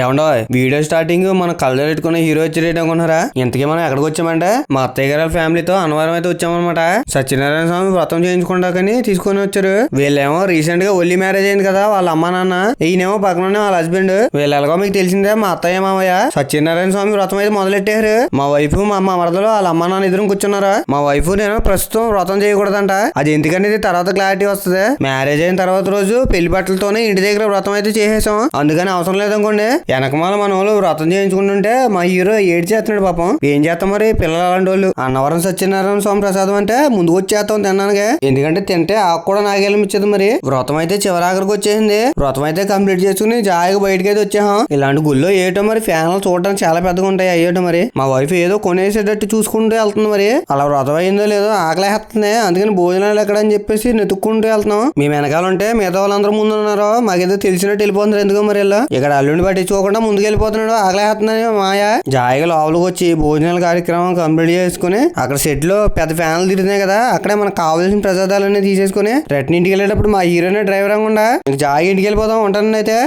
ఏమండో video starting మన కళ్ళలో పెట్టుకున్న హీరో వచ్చేట అనుకున్నారా? ఇంతకీ మనం ఎక్కడికి వచ్చామంటే మా అత్తయ్య గారి ఫ్యామిలీతో అన్నవరం అయితే వచ్చామన్నమాట. సత్యనారాయణ స్వామి వ్రతం చేయించుకుంటాకని తీసుకొని వచ్చారు. వీళ్ళేమో రీసెంట్ గా ఒల్లి మ్యారేజ్ అయింది కదా వాళ్ళ అమ్మ నాన్న, ఈయనేమో పక్కన వాళ్ళ హస్బెండ్. వీళ్ళు ఎలాగో మీకు తెలిసిందే మా అత్తయ్య మామయ్య సత్యనారాయణ స్వామి వ్రతం అయితే మొదలెట్టారు. మా వైఫ్ మా అమ్మ మరదలు వాళ్ళ అమ్మ నాన్న ఎదురు కూర్చున్నారా. మా వైఫ్ నేను ప్రస్తుతం వ్రతం చేయకూడదంట. అది ఎందుకనేది తర్వాత క్లారిటీ వస్తుంది. మ్యారేజ్ అయిన తర్వాత రోజు పెళ్లి బట్టలతోనే ఇంటి దగ్గర వ్రతం అయితే చేసేసాం. అందుకని అవసరం లేదనుకోండి. వెనకమాల మన వాళ్ళు వ్రతం చేయించుకుంటుంటే మా హీరో ఏడు చేస్తున్నాడు పాపం. ఏం చేస్తాం మరి పిల్లలు అలాంటి వాళ్ళు. అన్నవరం సత్యనారాయణ స్వామి ప్రసాదం అంటే ముందు వచ్చేస్తాం తిన్నానుగా. ఎందుకంటే తింటే ఆకు కూడా నాగేళ్ళమిచ్చేది. మరి వ్రతం అయితే చివరాఖరికి వచ్చేసింది. వ్రతం అయితే కంప్లీట్ చేసుకుని జాయిగా బయటకి అయితే వచ్చాం. ఇలాంటి గుళ్ళో ఏటో మరి ఫ్యాన్లు చూడడానికి చాలా పెద్దగా ఉంటాయి. అయ్యేటో మరి మా వైఫ్ ఏదో కొనేసేటట్టు చూసుకుంటూ వెళ్తుంది. మరి అలా వ్రతం అయిందో లేదో ఆకలేస్తుంది. అందుకని భోజనాలు ఎక్కడ అని చెప్పేసి నెతుక్కుంటూ వెళ్తున్నాం. మేము వెనకాల ఉంటే మిగతా వాళ్ళందరూ ముందు ఉన్నారు. మాకేదో తెలిసినట్టు వెళ్ళిపోతున్నారు. ఎందుకో మరి ఇక్కడ అల్లుడిని పట్టించుకోకుండా ముందుకు వెళ్ళిపోతున్నాడు. ఆకలేస్తుందని మాయా జాయిగా లోపలికి వచ్చి భోజనాల కార్యక్రమం కంప్లీట్ చేసుకుని అక్కడ సెట్ లో పెద్ద ఫ్యాన్లు తిరుగుతున్నాయి కదా, అక్కడే మనకు కావాల్సిన ప్రసాదాలన్నీ తీసేసుకుని రిటర్న్ ఇంటికి వెళ్ళేటప్పుడు మా హీరోనే డ్రైవర్ అవ్వకుండా జాయిగా ఇంటికి వెళ్ళిపోతాం. ఉంటాను అయితే.